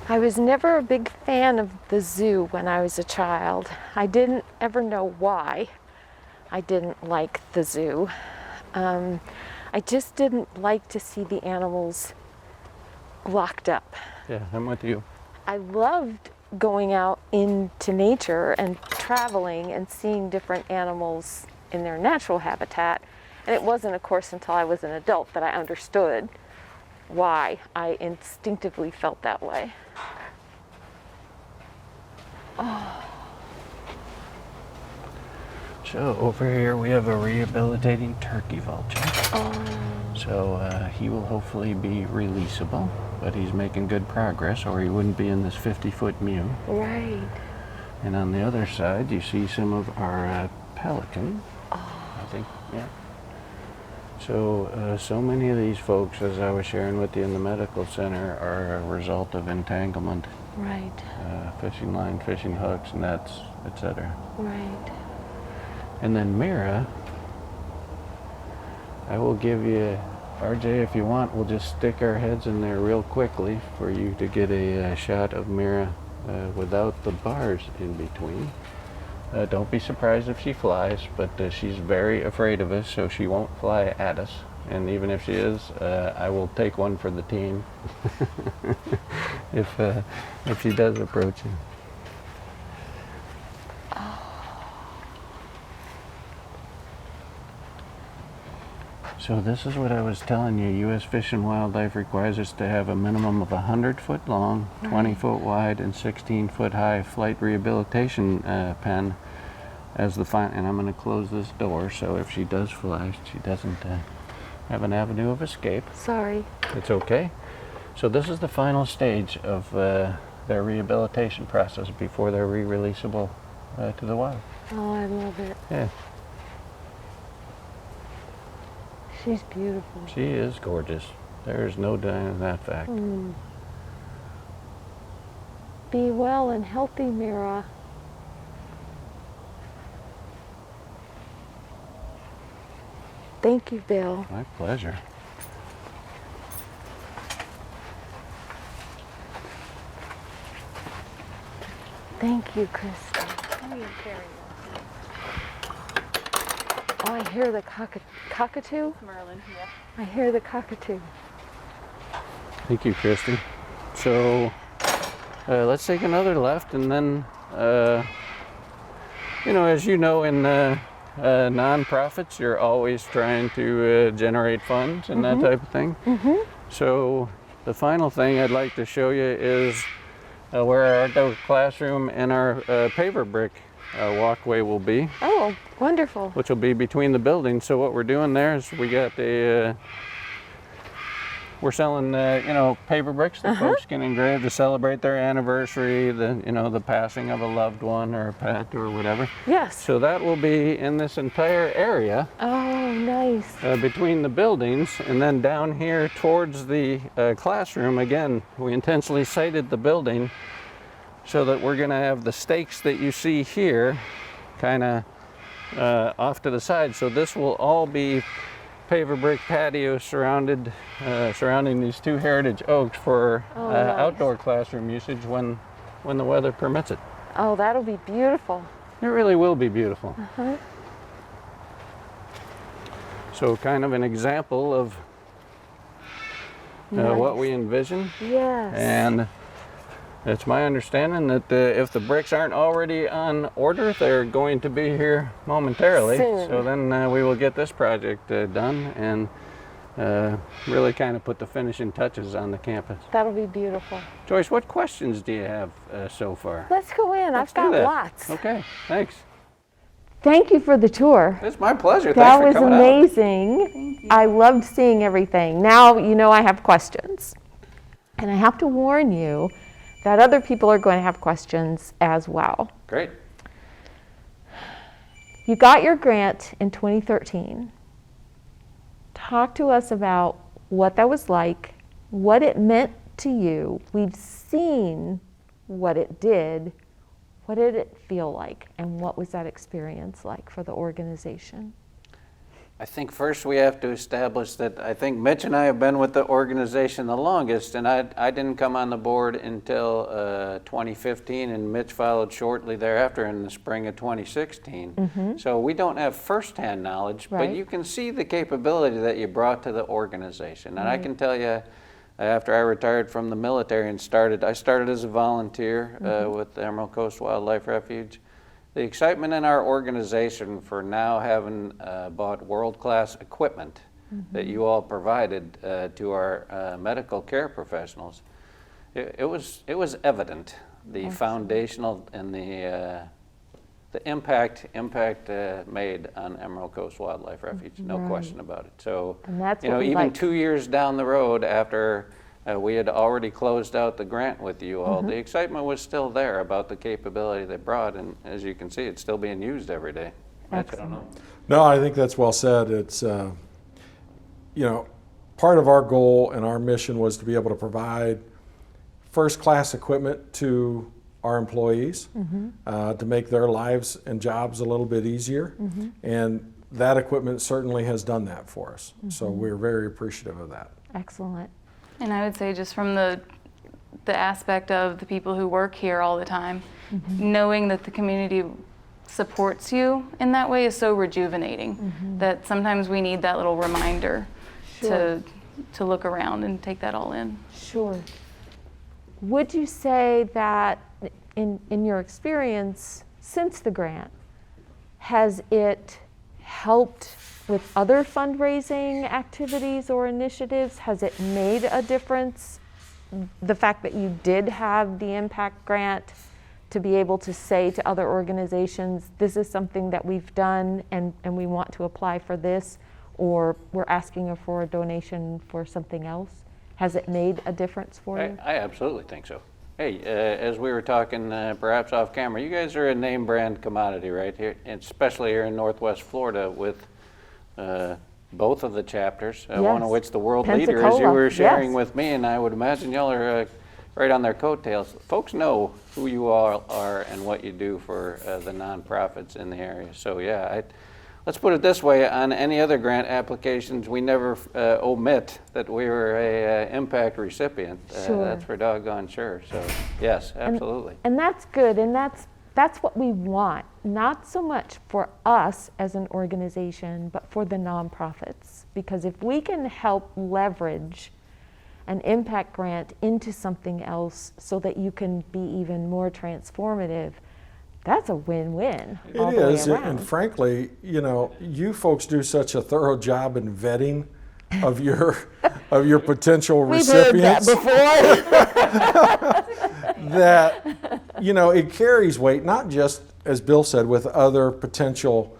I was never a big fan of the zoo when I was a child. I didn't ever know why I didn't like the zoo. I just didn't like to see the animals locked up. Yeah, I'm with you. I loved going out into nature and traveling and seeing different animals in their natural habitat. And it wasn't, of course, until I was an adult that I understood why I instinctively felt that way. So over here we have a rehabilitating turkey vulture. So he will hopefully be releasable, but he's making good progress or he wouldn't be in this 50-foot mew. Right. And on the other side, you see some of our pelican, I think, yeah. So, so many of these folks, as I was sharing with you in the medical center, are a result of entanglement. Right. Fishing line, fishing hooks, nets, etc. Right. And then Mira, I will give you, RJ, if you want, we'll just stick our heads in there real quickly for you to get a shot of Mira without the bars in between. Don't be surprised if she flies, but she's very afraid of us, so she won't fly at us. And even if she is, I will take one for the team if she does approach you. So this is what I was telling you. U.S. Fish and Wildlife requires us to have a minimum of 100-foot long, 20-foot wide, and 16-foot high flight rehabilitation pen as the final. And I'm going to close this door so if she does fly, she doesn't have an avenue of escape. Sorry. It's okay. So this is the final stage of their rehabilitation process before they're re-releasable to the wild. Oh, I love it. Yeah. She's beautiful. She is gorgeous. There's no denying that fact. Be well and healthy, Mira. Thank you, Bill. My pleasure. Thank you, Kristen. Oh, I hear the cockatoo. Merlin, yeah. I hear the cockatoo. Thank you, Christy. So let's take another left, and then, you know, as you know, in nonprofits, you're always trying to generate funds and that type of thing. So the final thing I'd like to show you is where our outdoor classroom and our paver brick walkway will be. Oh, wonderful. Which will be between the buildings. So what we're doing there is we got we're selling you know, paver bricks that folks can engrave to celebrate their anniversary, the passing of a loved one or a pet or whatever. Yes. So that will be in this entire area. Oh, nice. Between the buildings, and then down here towards the classroom, again, we intentionally sited the building so that we're going to have the stakes that you see here kind of off to the side. So this will all be paver brick patio surrounding these two heritage oaks for nice. Outdoor classroom usage when the weather permits it. Oh, that'll be beautiful. It really will be beautiful. So kind of an example of what we envision. Yes. And it's my understanding that if the bricks aren't already on order, they're going to be here momentarily. Soon. So then we will get this project done and really kind of put the finishing touches on the campus. That'll be beautiful. Joyce, what questions do you have so far? Let's go in. Let's I've got do that. lots. Okay, thanks. Thank you for the tour. It's my pleasure. That Thanks for was coming out. amazing. I loved seeing everything. Now you know I have questions. And I have to warn you that other people are going to have questions as well. Great. You got your grant in 2013. Talk to us about what that was like, what it meant to you. We've seen what it did. What did it feel like, and what was that experience like for the organization? I think first we have to establish that I think Mitch and I have been with the organization the longest, and I didn't come on the board until 2015, and Mitch followed shortly thereafter in the spring of 2016. So we don't have firsthand knowledge, Right. but you can see the capability that you brought to the organization. And I can tell you, after I retired from the military and I started as a volunteer with the Emerald Coast Wildlife Refuge. The excitement in our organization for now having bought world-class equipment that you all provided to our medical care professionals, it was evident, the foundational and the the impact made on Emerald Coast Wildlife Refuge, no Right. question about it. So, And that's you know, what we even like. 2 years down the road after we had already closed out the grant with you all, the excitement was still there about the capability they brought, and as you can see, it's still being used every day. Mitch, I don't know. No, I think that's well said. It's, you know, part of our goal and our mission was to be able to provide first-class equipment to our employees to make their lives and jobs a little bit easier. And that equipment certainly has done that for us. So we're very appreciative of that. Excellent. And I would say just from the aspect of the people who work here all the time, knowing that the community supports you in that way is so rejuvenating that sometimes we need that little reminder Sure. to look around and take that all in. Sure. Would you say that in your experience since the grant, has it helped with other fundraising activities or initiatives? Has it made a difference? The fact that you did have the impact grant to be able to say to other organizations, this is something that we've done and we want to apply for this, or we're asking for a donation for something else. Has it made a difference for you? I absolutely think so. Hey, as we were talking perhaps off camera, you guys are a name brand commodity right here, and especially here in Northwest Florida with both of the chapters, one of Yes. which the world leader, as you Pensacola, were sharing yes. with me, and I would imagine y'all are right on their coattails. Folks know who you all are and what you do for the nonprofits in the area. So yeah, let's put it this way, on any other grant applications, we never omit that we were a impact recipient. Sure. That's for doggone sure. So yes, absolutely. And that's good, and that's what we want, not so much for us as an organization, but for the nonprofits. Because if we can help leverage an impact grant into something else so that you can be even more transformative, that's a win-win all It the way is, around. and frankly, you know, you folks do such a thorough job in vetting of your potential We've heard that recipients before. that, you know, it carries weight, not just, as Bill said, with other potential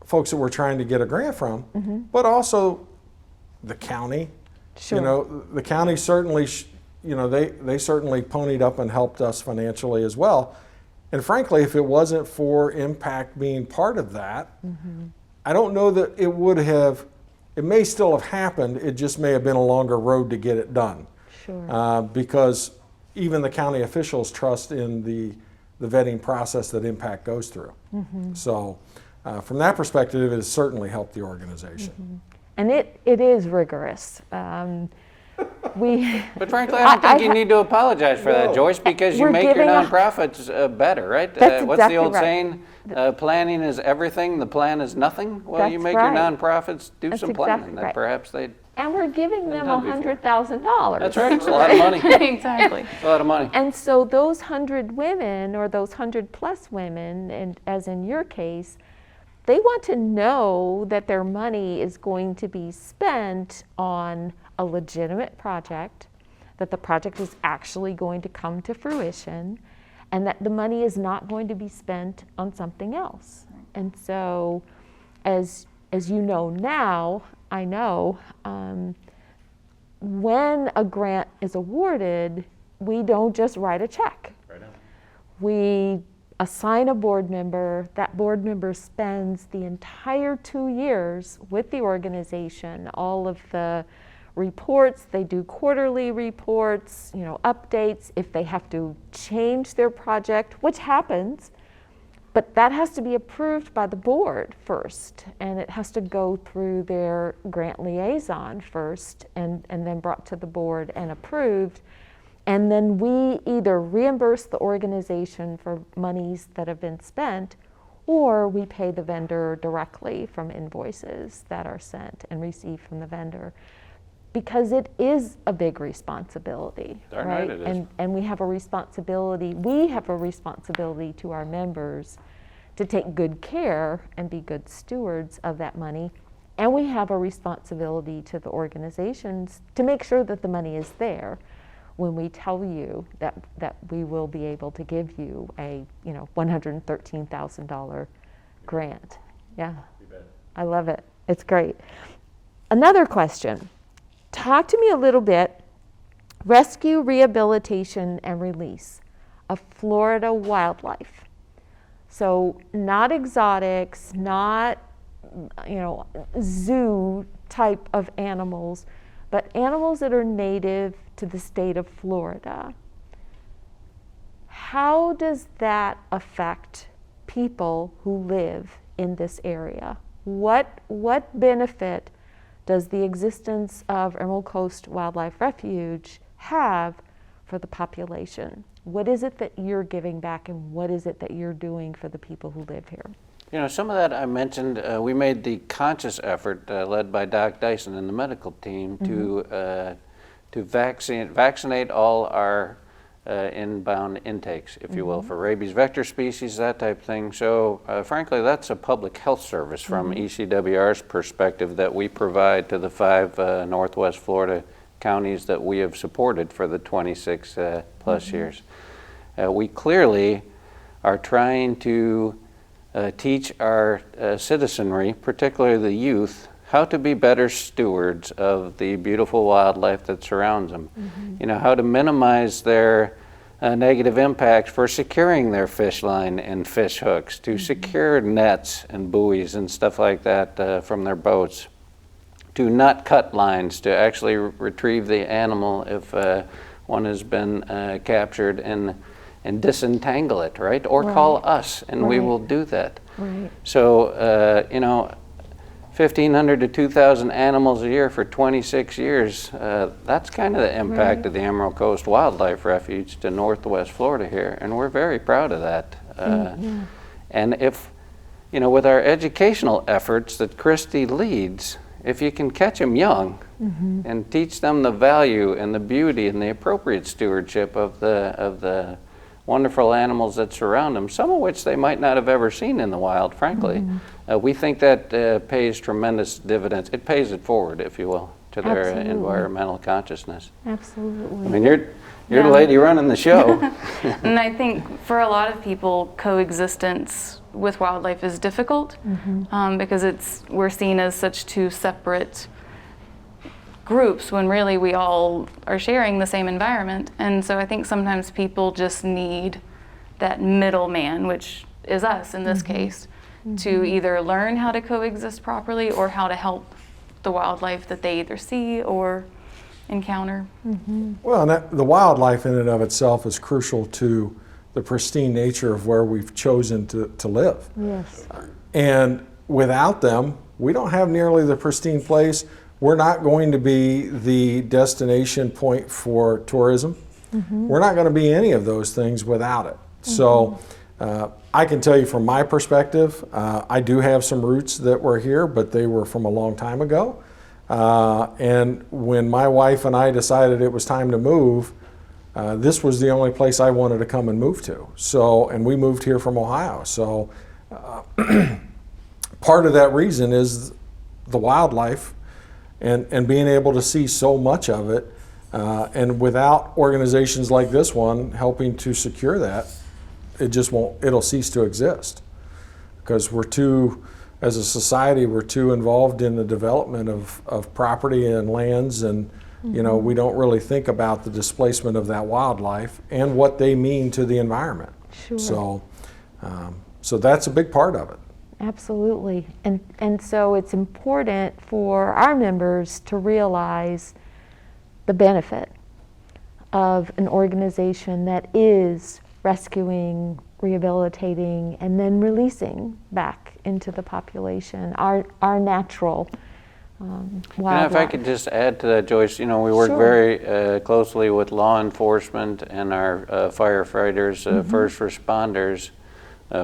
folks that we're trying to get a grant from, but also the county. Sure. You know, the county certainly, you know, they certainly ponied up and helped us financially as well. And frankly, if it wasn't for Impact being part of that, I don't know that it would have, it may still have happened, it just may have been a longer road to get it done. Sure. Because even the county officials trust in the vetting process that Impact goes through. So from that perspective, it has certainly helped the organization. And it is rigorous. But frankly, I don't think you need to apologize for that, Joyce, because you We're make your giving a- nonprofits better, right? That's What's the exactly old right. saying? Planning is everything, the plan is nothing. Well, you That's make right. your nonprofits do That's some planning exactly that right. perhaps they. And we're giving them done before. $100,000. That's right. It's a lot of money. Exactly. A lot of money. And so those 100 women, or those 100+ women, and as in your case, they want to know that their money is going to be spent on a legitimate project, that the project is actually going to come to fruition, and that the money is not going to be spent on something else. And so, as you know now, I know, when a grant is awarded, we don't just write a check. Right on. We assign a board member. That board member spends the entire 2 years with the organization, all of the reports, they do quarterly reports, updates. If they have to change their project, which happens, but that has to be approved by the board first, and it has to go through their grant liaison first, and then brought to the board and approved. And then we either reimburse the organization for monies that have been spent, or we pay the vendor directly from invoices that are sent and received from the vendor. Because it is a big responsibility, Darn right? right it is. And we have a responsibility to our members to take good care and be good stewards of that money. And we have a responsibility to the organizations to make sure that the money is there. when we tell you that we will be able to give you a $113,000 grant. Yeah, I love it. It's great. Another question. Talk to me a little bit, rescue, rehabilitation, and release of Florida wildlife. So not exotics, not zoo type of animals, but animals that are native to the state of Florida. How does that affect people who live in this area? What benefit does the existence of Emerald Coast Wildlife Refuge have for the population? What is it that you're giving back, and what is it that you're doing for the people who live here? Some of that I mentioned, we made the conscious effort led by Doc Dyson and the medical team to vaccinate all our inbound intakes, if you will, for rabies vector species, that type of thing. So frankly, that's a public health service from ECWR's perspective that we provide to the 5 Northwest Florida counties that we have supported for the 26 plus years. We clearly are trying to teach our citizenry, particularly the youth, how to be better stewards of the beautiful wildlife that surrounds them. How to minimize their negative impacts for securing their fish line and fish hooks, to secure nets and buoys and stuff like that from their boats, to not cut lines, to actually retrieve the animal if one has been captured and disentangle it, right? Or call us, and we will do that. So, 1,500 to 2,000 animals a year for 26 years, that's kind of the impact of the Emerald Coast Wildlife Refuge to Northwest Florida here, and we're very proud of that. And if, with our educational efforts that Christy leads, if you can catch them young and teach them the value and the beauty and the appropriate stewardship of the wonderful animals that surround them, some of which they might not have ever seen in the wild, frankly. We think that pays tremendous dividends. It pays it forward, if you will, to their environmental consciousness. Absolutely. I mean, you're the lady running the show. And I think for a lot of people, coexistence with wildlife is difficult because we're seen as such two separate groups when really we all are sharing the same environment. And so I think sometimes people just need that middleman, which is us in this case, to either learn how to coexist properly or how to help the wildlife that they either see or encounter. Well, and the wildlife in and of itself is crucial to the pristine nature of where we've chosen to live. Yes. And without them, we don't have nearly the pristine place. We're not going to be the destination point for tourism. We're not going to be any of those things without it. So I can tell you from my perspective, I do have some roots that were here, but they were from a long time ago. And when my wife and I decided it was time to move, this was the only place I wanted to come and move to. So, and we moved here from Ohio. So part of that reason is the wildlife and being able to see so much of it. And without organizations like this one helping to secure that, it just won't, it'll cease to exist. Because we're too, as a society, we're too involved in the development of property and lands, and we don't really think about the displacement of that wildlife and what they mean to the environment. Sure. So that's a big part of it. Absolutely. And so it's important for our members to realize the benefit of an organization that is rescuing, rehabilitating, and then releasing back into the population our natural wildlife. If I could just add to that, Joyce, we work very closely with law enforcement and our firefighters, first responders.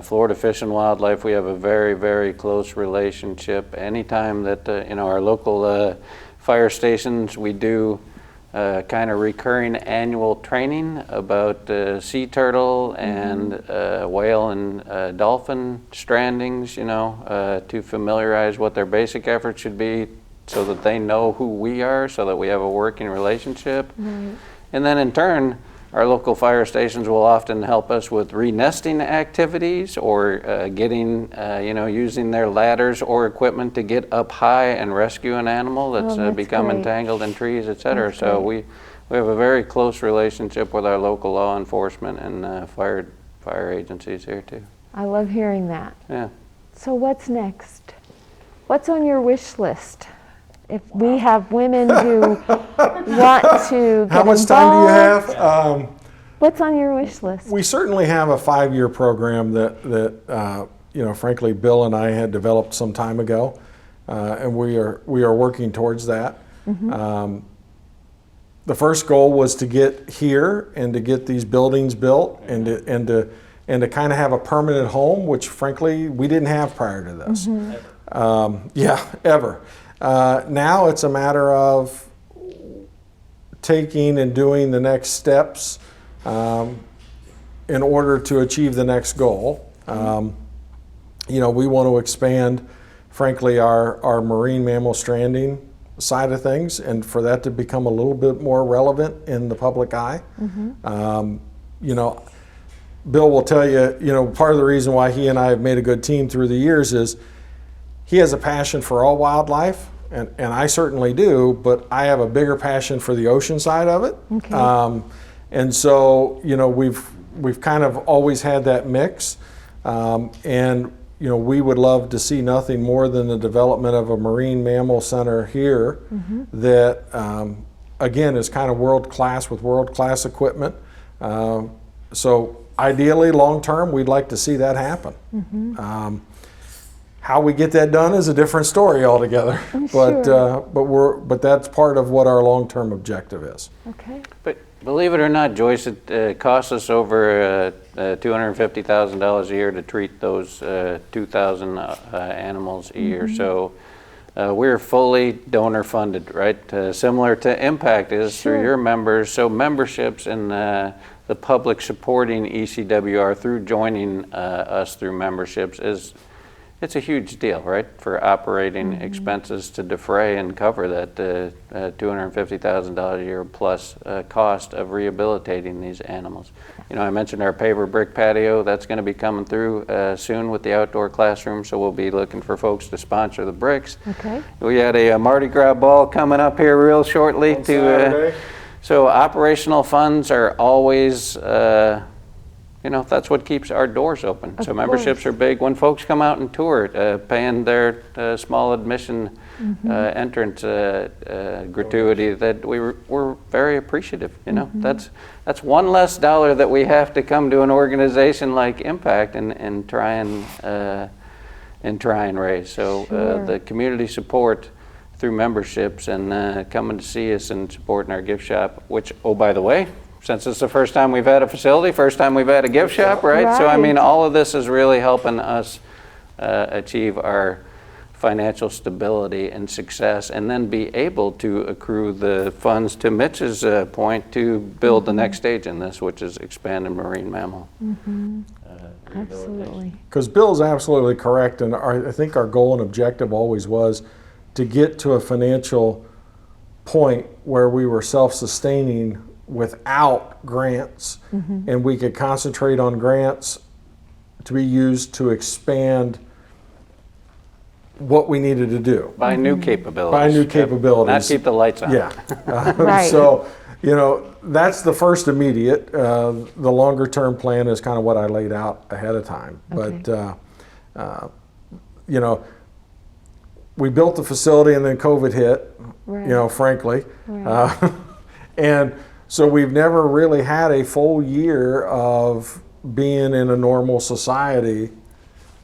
Florida Fish and Wildlife, we have a very, very close relationship. Anytime that our local fire stations, we do kind of recurring annual training about sea turtle and whale and dolphin strandings, to familiarize what their basic efforts should be so that they know who we are, so that we have a working relationship. And then in turn, our local fire stations will often help us with re-nesting activities or getting, using their ladders or equipment to get up high and rescue an animal that's, that's become great. entangled in trees, et cetera. That's So great. we have a very close relationship with our local law enforcement and fire agencies here too. I love hearing that. Yeah. So what's next? What's on your wish list? If we have women who want to get How much time do you involved, have? what's on your wish list? We certainly have a 5-year program that frankly, Bill and I had developed some time ago, and we are working towards that. The first goal was to get here and to get these buildings built and to kind of have a permanent home, which frankly we didn't have prior to this. Ever. Now it's a matter of taking and doing the next steps in order to achieve the next goal. We want to expand, frankly, our marine mammal stranding side of things, and for that to become a little bit more relevant in the public eye. Bill will tell you, part of the reason why he and I have made a good team through the years is he has a passion for all wildlife, and I certainly do, but I have a bigger passion for the ocean side of it. Okay. And so, we've kind of always had that mix. And we would love to see nothing more than the development of a marine mammal center here that, again, is kind of world-class with world-class equipment. So ideally, long-term, we'd like to see that happen. How we get that done is a different story altogether. But that's part of what our long-term objective is. Okay. But believe it or not, Joyce, it costs us over $250,000 a year to treat those 2,000 animals a year. So we're fully donor funded, right? Similar to Impact is through your members. So memberships and the public supporting ECWR through joining us through memberships it's a huge deal, right, for operating expenses to defray and cover that $250,000 a year plus cost of rehabilitating these animals. I mentioned our paver brick patio. That's going to be coming through soon with the outdoor classroom, so we'll be looking for folks to sponsor the bricks. Okay. We had a Mardi Gras ball coming up here real shortly. So operational funds are always that's what keeps our doors open. So memberships are big. When folks come out and tour, paying their small admission entrance gratuity, that we're very appreciative. That's one less dollar that we have to come to an organization like Impact and try and raise. So the community support through memberships and coming to see us and supporting our gift shop, which, oh, by the way, since it's the first time we've had a facility, first time we've had a gift shop, right? So, I mean, all of this is really helping us achieve our financial stability and success, and then be able to accrue the funds, to Mitch's point, to build the next stage in this, which is expanded marine mammal. Absolutely. Because Bill's absolutely correct, and I think our goal and objective always was to get to a financial point where we were self-sustaining without grants, and we could concentrate on grants to be used to expand what we needed to do. By new capabilities. By new capabilities. Not keep the lights on. Yeah. Right. So, that's the first immediate. The longer term plan is kind of what I laid out ahead of time. Okay. But, we built the facility and then COVID hit, frankly. Right. And so we've never really had a full year of being in a normal society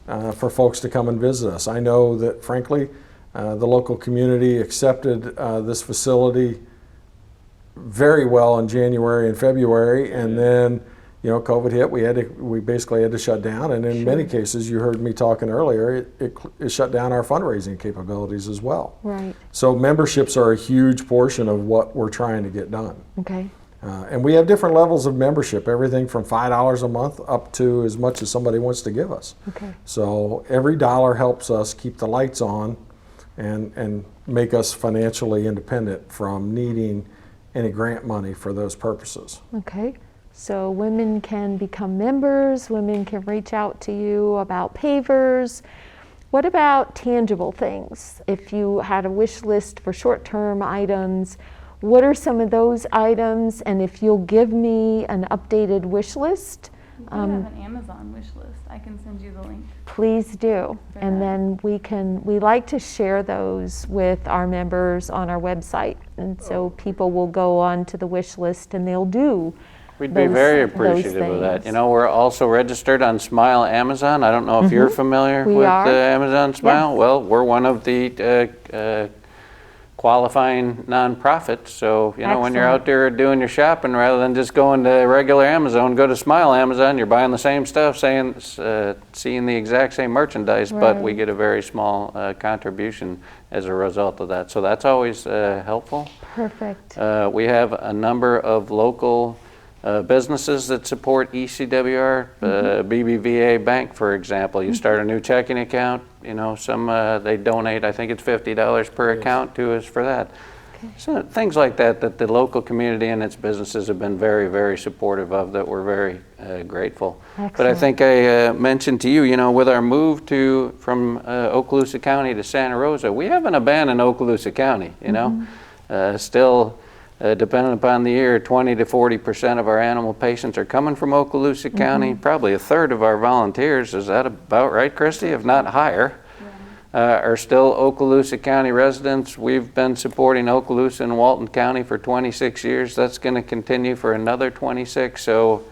for folks to come and visit us. I know that, frankly, the local community accepted this facility very well in January and February, and then COVID hit. We basically had to shut down, and in many cases, you heard me talking earlier, it shut down our fundraising capabilities as well. Right. So memberships are a huge portion of what we're trying to get done. Okay. And we have different levels of membership, everything from $5 a month up to as much as somebody wants to give us. Okay. So every dollar helps us keep the lights on and make us financially independent from needing any grant money for those purposes. Okay, so women can become members, women can reach out to you about pavers. What about tangible things? If you had a wish list for short-term items, what are some of those items? And if you'll give me an updated wish list, We have an Amazon wish list. I can send you the link. please do. For And that. then we like to share those with our members on our website. And so people will go on to the wish list and they'll do We'd be those- very those appreciative of that. things. You know, we're also registered on Smile Amazon. I don't know if you're familiar We with are. Amazon Smile. Yes. Well, we're one of the qualifying nonprofits. So, you know, when you're Excellent. out there doing your shopping, rather than just going to regular Amazon, go to Smile Amazon, you're buying the same stuff, seeing the exact same merchandise, but we Right. get a very small contribution as a result of that. So that's always helpful. Perfect. We have a number of local businesses that support ECWR, BBVA Bank, for example. You start a new checking account, you know, they donate, I think it's $50 per account to us for that. So things like that, that the local community and its businesses have been very, very supportive of, that we're very grateful. But I Excellent. think I mentioned to you, you know, with our move from Okaloosa County to Santa Rosa, we haven't abandoned Okaloosa County, you know. Still, depending upon the year, 20 to 40% of our animal patients are coming from Okaloosa County. Probably a third of our volunteers, is that about right, Christy? If not higher, are still Okaloosa County residents. We've been supporting Okaloosa and Walton County for 26 years. That's going to continue for another 26. So,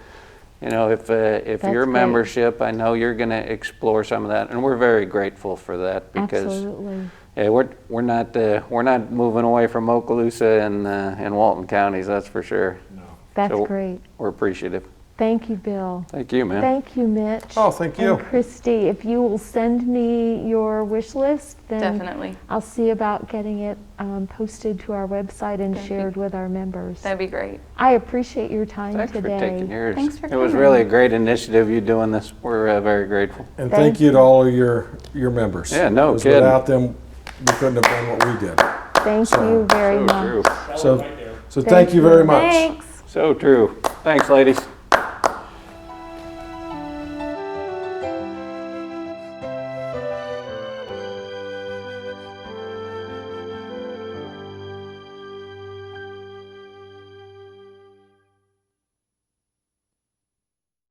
you know, if your great. membership, I know you're going to explore some of that, and we're very grateful for that because. Absolutely. Yeah, we're not moving away from Okaloosa and Walton counties, that's for sure. That's So great. We're appreciative. Thank you, Bill. Thank you, man. Thank you, Mitch. Oh, thank you. And Christy, if you will send me your wish list, then Definitely. I'll see about getting it posted to our website and Thank you. shared with our members. That'd be great. I appreciate your time Thanks today. for taking yours. Thanks for It was coming. really a great initiative, you doing this. We're very grateful. And Thank thank you to all of your members. Yeah, no 'Cause kidding. without them, we couldn't have done what we did. Thank So- you very So much. true. So thank you very much. Thanks. So true. Thanks, ladies.